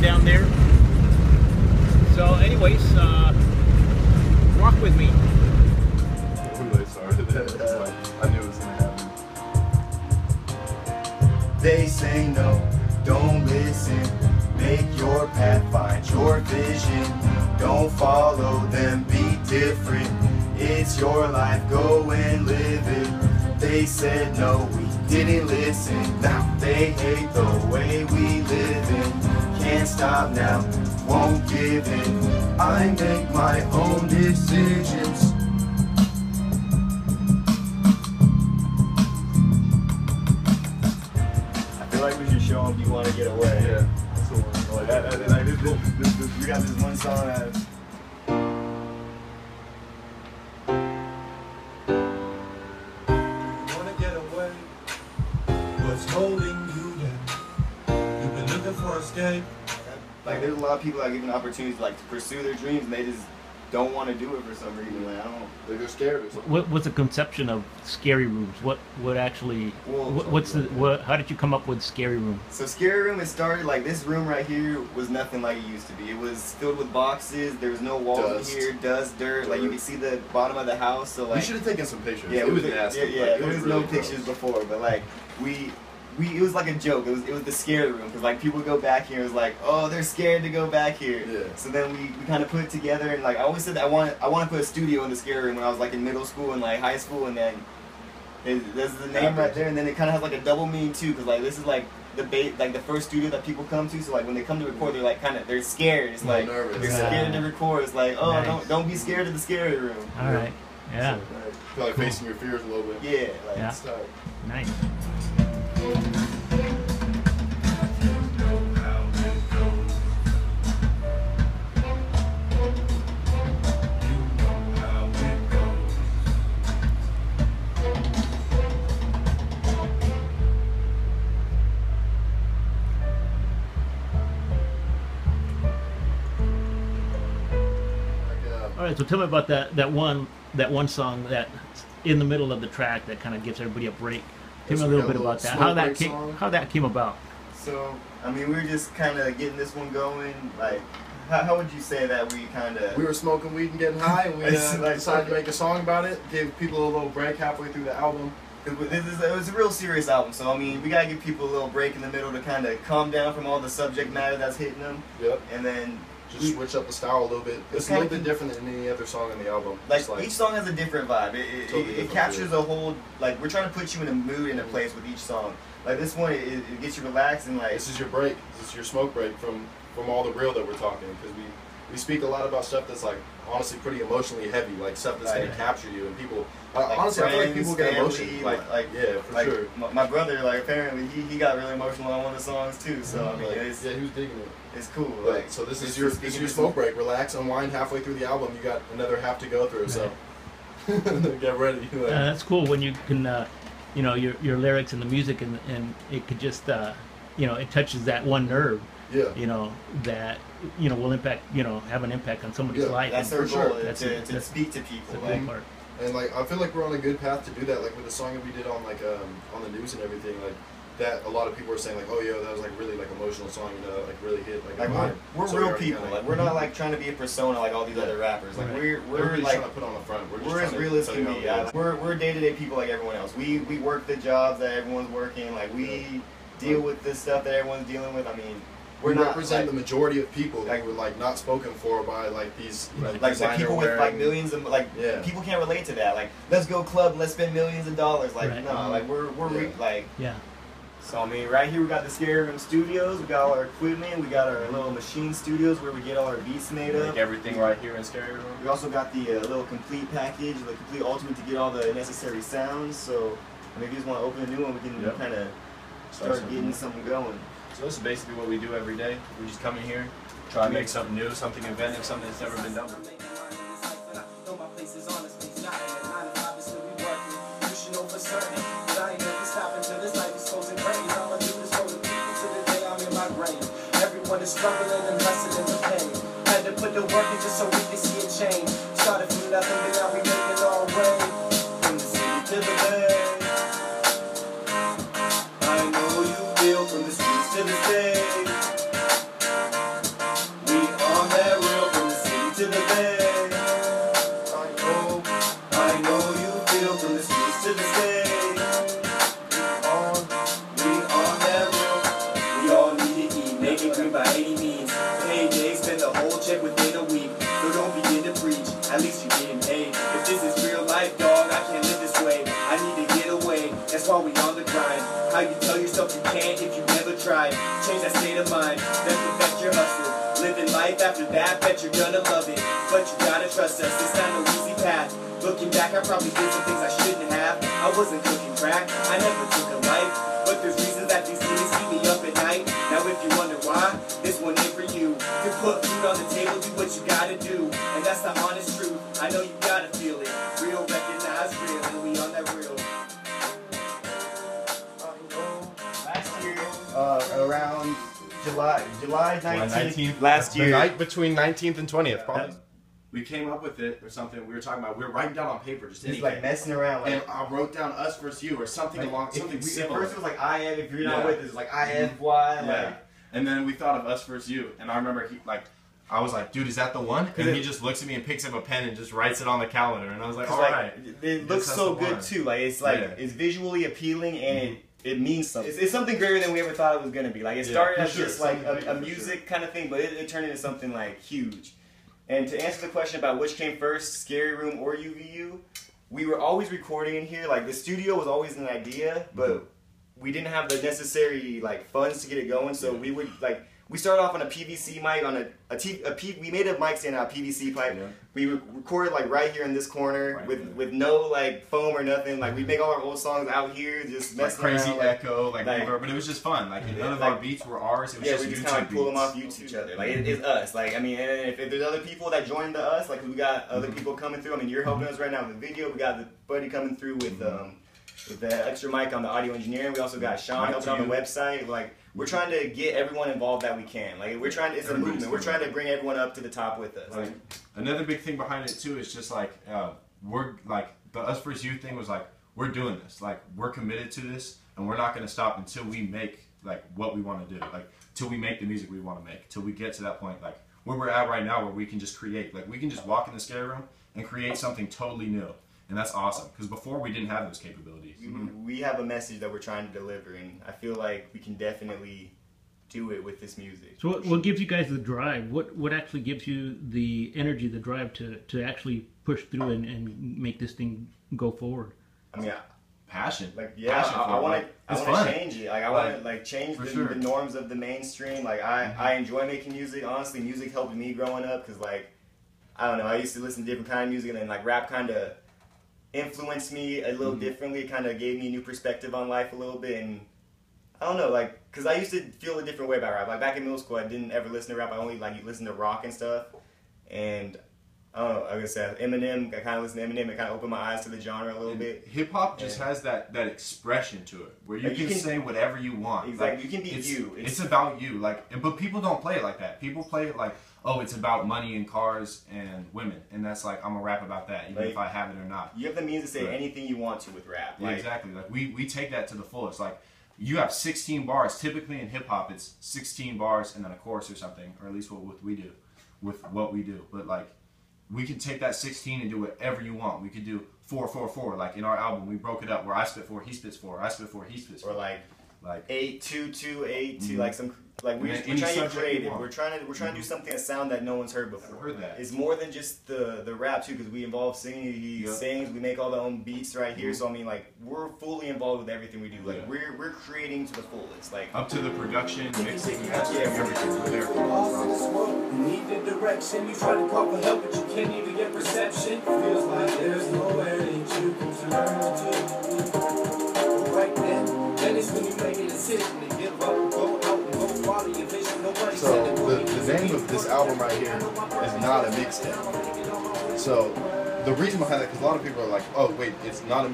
going down there. So anyways, walk with me. When they started it, I knew it was going to happen. They say no, don't listen. Make your path, find your vision. Don't follow them, be different. It's your life, go and live it. They said no, we didn't listen. Now they hate the way we live in. Can't stop now, won't give in. I make my own decisions. I feel like we should show them You Want to Get Away. Yeah, that's the one. Like we got this one song that holding you down. You've been looking for escape. like there's a lot of people that are given opportunities like to pursue their dreams and they just don't want to do it for some reason. Like I don't know. They're just scared or something. What's the conception of scary rooms? What actually? Well, What's the what? How did you come up with scary room? So Scary Room, it started like this room right here was nothing like it used to be. It was filled with boxes. There was no walls Dust. in here, dust, dirt. Like you could see the bottom of the house. So like We should have taken some pictures. yeah, it was nasty. Yeah, Like, there was really no gross. pictures before, but like it was like a joke. It was the scary room because like people would go back here. It was like, oh, they're scared to go back here. Yeah. So then we kind of put it together and like I always said that I want to put a studio in the scary room when I was like in middle school and like high school, and then there's the name right there, and then it kind of has like a double meaning too because like this is like the first studio that people come to. So like when they come to record, they're like they're scared. It's like nervous. they're scared to record. It's like oh Nice. don't be scared of the scary room. All right. Yeah. So, Feel like facing your fears a little bit. yeah. Like Yeah. it's tough. Nice. All right, so tell me about that one song that in the middle of the track that kind of gives everybody a break. Tell me a little bit about that. How that came about. So, I mean, we were just kind of getting this one going. Like, how would you say that we kind of... We were smoking weed and getting high, and we decided to make a song about it. Give people a little break halfway through the album. It was a real serious album, so I mean, we gotta give people a little break in the middle to kind of calm down from all the subject matter that's hitting them. Yep. And then... Just switch up the style a little bit. It's a little bit different than any other song on the album. Like each song has a different vibe. It captures a whole, like, we're trying to put you in a mood and a place with each song. Like this one, it gets you relaxed and like... This is your break. This is your smoke break from all the real that we're talking. Because we speak a lot about stuff that's like honestly pretty emotionally heavy, like stuff that's going to capture you. And people, like honestly, friends, I feel like people get family, emotional. Like yeah, for like, sure. My brother, like apparently he got really emotional on one of the songs too. So I mean, it's, yeah, he was digging it. It's cool. But, like so this is your smoke break. Relax, unwind halfway through the album. You got another half to go through. So get ready. That's cool when you can, you know, your lyrics and the music and it could just, you know, it touches that one nerve. Yeah. You know that will impact, have an impact on somebody's life. That's their sure. goal. To speak to people. That's a big part. And like I feel like we're on a good path to do that. Like with the song that we did on like on the news and everything, like that a lot of people were saying like, oh yo, that was like really like emotional song, like really hit. Like we're so real people. Kinda, like we're not like trying to be a persona like all these other rappers. Like we're like like trying to put on the front. We're as real as can be. We're day-to-day people like everyone else. We work the jobs that everyone's working. Like we deal with the stuff that everyone's dealing with. I mean. We represent the majority of people that were like not spoken for by like these like people with like millions of people can't relate to that. Like let's go club, let's spend millions of dollars. Like no, like we're like So I mean, right here we got the Scary Room Studios. We got all our equipment. We got our little machine studios where we get all our beats made up. Like everything right here in Scary Room. We also got the little complete package, the complete ultimate to get all the necessary sounds. So I mean, if you just want to open a new one, we can kind of start getting something going. So this is basically what we do every day. We just come in here, try to make something new, something inventive, something that's never been done. Everyone is struggling and wrestling the pain. Had to put the work in just so we can see a change. Started from nothing, but now we make it all way. From the city to the bay. I know you feel from the streets to the stage. worry by any means. Payday, spend the whole check within a week. So don't begin to preach, at least you're getting paid. If this is real life, dog, I can't live this way. I need to get away, that's why we on the grind. How you tell yourself you can't if you never tried. Change that state of mind, that affect your hustle. Living life after that, bet you're gonna love it. But you gotta trust us, it's not no easy path. Looking back, I probably did some things I shouldn't have. I wasn't cooking crack, I never took a life. But there's reasons that these demons keep me up at night. Now if you wonder why, this one ain't for you. To put food on the table, do what you gotta do. And that's the honest truth, I know you gotta feel it. Real, recognize real, and we on that real. Last year, around July 19th, last year. The night between 19th and 20th, probably. We came up with it or something. We were talking about. We were writing down on paper just anything. like messing around. Like, and I wrote down "UsVsU" or something along something similar. At first it was like I am. If you're not with us, it's like IFY. Yeah. And then we thought of "UsVsU," and I remember I was like, dude, is that the one? And he just looks at me and picks up a pen and just writes it on the calendar. And I was like, all right. It looks so good too. Like it's like it's visually appealing and it means something. It's something greater than we ever thought it was gonna be. Like it started as just like a music kind of thing, but it turned into something like huge. And to answer the question about which came first, Scary Room or UVU, we were always recording in here. Like the studio was always an idea, but we didn't have the necessary like funds to get it going. So we would like. We started off on a PVC mic on we made a mic stand out of PVC pipe. Yeah. We recorded like right here in this corner with no like foam or nothing. Like we make all our old songs out here, just messing like crazy around, echo, like but it was just fun. Like none of our beats were ours. It was just we just YouTube kind of like pull them off beats. each other. Like it's us. Like I mean, and if there's other people that joined us, like we got other people coming through. I mean, you're helping us right now with the video. We got the buddy coming through with the extra mic on the audio engineering. We also got Sean helping on the website. Like. We're trying to get everyone involved that we can. Like we're trying. It's a movement. We're trying to bring everyone up to the top with us. Like, another big thing behind it too is just like we're like the UsVsU thing was like we're doing this. Like we're committed to this, and we're not going to stop until we make like what we want to do. Like till we make the music we want to make. Till we get to that point like where we're at right now, where we can just create. Like we can just walk in the scary room and create something totally new. And that's awesome, because before we didn't have those capabilities. We have a message that we're trying to deliver, and I feel like we can definitely do it with this music. So what gives you guys the drive? What actually gives you the energy, the drive to actually push through and make this thing go forward? I mean, passion. Like I want to change it. Like I want to like change the norms of the mainstream. Like I enjoy making music. Honestly, music helped me growing up, because like I don't know, I used to listen to different kind of music, and then like rap kind of influenced me a little differently. It kind of gave me a new perspective on life a little bit, and I don't know, like, because I used to feel a different way about rap. Like back in middle school, I didn't ever listen to rap. I only like listened to rock and stuff, and I don't know, like I said, Eminem, I kind of listened to Eminem and kind of opened my eyes to the genre a little bit. Hip hop just has that expression to it, where you can say whatever you want. Exactly, like, you can be you. It's about you, like, but people don't play it like that. People play it like, oh, it's about money and cars and women, and that's like, I'm gonna rap about that, even if I have it or not. You have the means to say anything you want to with rap. Yeah, exactly. Like we take that to the fullest. Like you have 16 bars. Typically in hip hop, it's 16 bars and then a chorus or something, or at least what we do. But like we can take that 16 and do whatever you want. We could do 4-4-4. Like in our album, we broke it up where I spit 4, he spits 4, I spit 4, he spits 4. Or like 8-2-2 8-2, like some. Like we're trying to get creative. We're trying to do something, a sound that no one's heard before. I've heard that. It's more than just the rap too, because we involve singing. He sings. We make all the own beats right here. So I mean, like we're fully involved with everything we do. Like we're creating to the fullest. Like up to the production, mixing, everything. We're there. You need the direction. You try to call for help, but you can't even get reception. Feels like there's nowhere that you can turn to. Right then it's when you make a decision to give up and go out and go follow your vision. Nobody said the name of this album right here is not a mixtape. So the reason behind that, because a lot of people are like, oh wait, it's not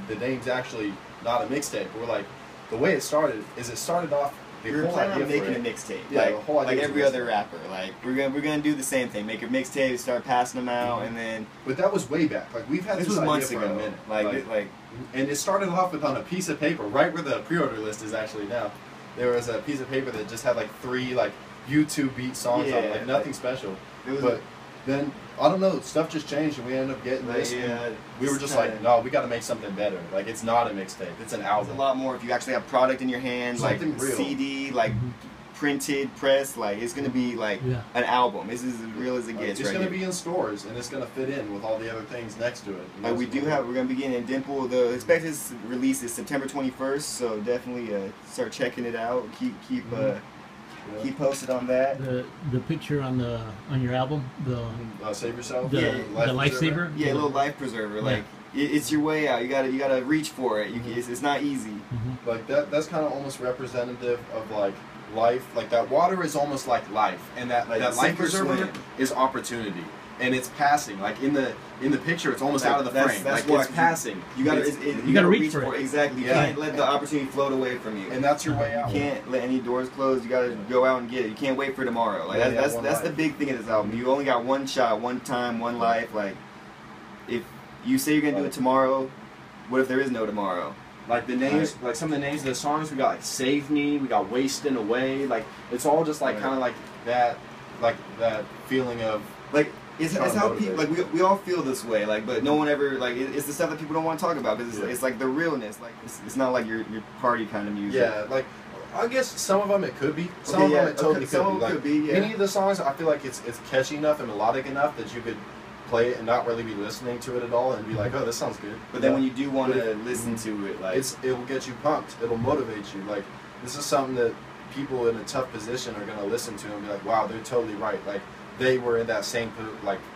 the name's actually not a mixtape. But we're like, the way it started is it started off. We're planning on making a mixtape. Yeah, like, the whole idea like every other rapper. Like we're gonna do the same thing. Make a mixtape, start passing them out, and then. But that was way back. Like we've had this idea for a minute. Like, and it started off with on a piece of paper, right where the pre-order list is actually now. There was a piece of paper that just had like 3 like YouTube beat songs on it, like nothing special. But then I don't know, stuff just changed, and we ended up getting this. Yeah, we were just like, no, we got to make something better. Like it's not a mixtape; it's an album. It's a lot more if you actually have product in your hands, something like real. CD, like printed, pressed. Like it's gonna be like an album. This is as real as it gets. It's right gonna here. be in stores, and it's gonna fit in with all the other things next to it. Like we're gonna be getting Dimple. The expected release is September 21st, so definitely start checking it out. Keep posted on that. The picture on your album, the Save Yourself, the lifesaver, yeah, a little life preserver. Like it's your way out. You gotta reach for it. It's not easy. Like that's kind of almost representative of like life. Like that water is almost like life, and that life preserver is opportunity, and it's passing. Like in the picture, it's almost out of the frame. That's like it's passing. You gotta reach for it. Exactly. You can't let the opportunity float away from you. And that's your way out. You can't let any doors close. You gotta go out and get it. You can't wait for tomorrow. Like that's the big thing of this album. You only got one shot, one time, one life. Like if you say you're gonna do it tomorrow, what if there is no tomorrow? Like the names, like some of the names of the songs, we got like "Save Me," we got "Wasting Away." Like it's all just like kind of like that feeling of like it's how people like we all feel this way. Like, but no one ever like it's the stuff that people don't want to talk about because it's like the realness. Like it's not like your party kind of music. Yeah, like I guess some of them it could be. Some of them it totally could be. Like, any of the songs, I feel like it's catchy enough and melodic enough that you could play it and not really be listening to it at all and be like, oh, this sounds good. But then when you do want to listen to it, like it'll get you pumped. It'll motivate you. Like this is something that people in a tough position are gonna listen to and be like, wow, they're totally right. Like they were in that same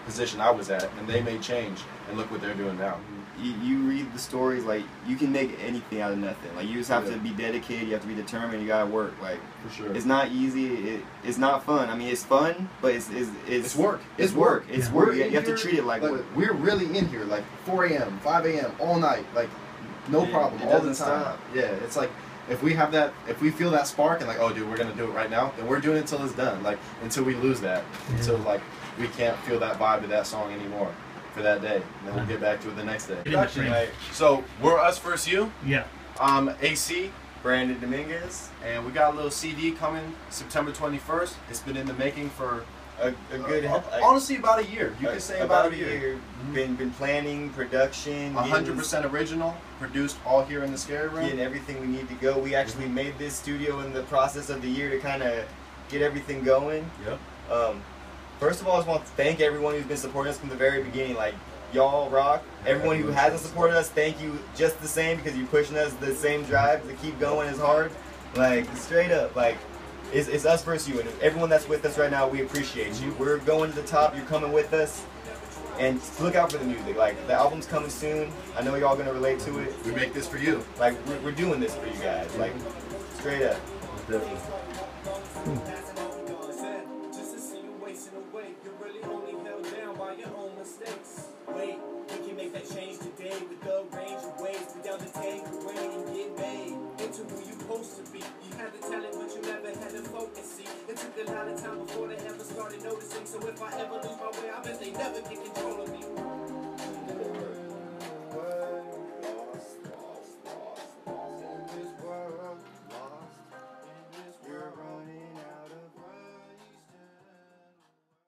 position I was at, and they made change, and look what they're doing now. You read the stories, like you can make anything out of nothing. Like you just have to be dedicated. You have to be determined. You gotta work. Like for sure, it's not easy. It's not fun. I mean, it's fun, but it's work. It's work. It's work. You have to treat it like work. We're really in here, like 4 a.m., 5 a.m., all night, like no problem, all the time. Stop. Yeah, it's like if we have that, if we feel that spark and like, oh, dude, we're gonna do it right now, then we're doing it until it's done. Like until we lose that, until like we can't feel that vibe of that song anymore. For that day, and then we'll get back to it the next day. So we're UsVsU. Yeah. AC, Brandon Dominguez, and we got a little CD coming September 21st. It's been in the making for a good, honestly, about a year. You could say about a year. Been planning, production, 100% original, produced all here in the Scary Room. Getting everything we need to go. We actually made this studio in the process of the year to kind of get everything going. Yep. First of all, I just want to thank everyone who's been supporting us from the very beginning. Like, y'all rock. Everyone who hasn't supported us, thank you just the same because you're pushing us the same drive to keep going as hard. Like, straight up, like, it's UsVsU. And everyone that's with us right now, we appreciate you. We're going to the top. You're coming with us. And look out for the music. Like, the album's coming soon. I know y'all going to relate to it. We make this for you. Like, we're doing this for you guys. Like, straight up. Wait, we can make that change today with the range of ways. We down to take the rain and get made into who you supposed to be. You had the talent, but you never had the focus. See, it took a lot of time before they ever started noticing. So if I ever lose my way, I bet they never get control of me.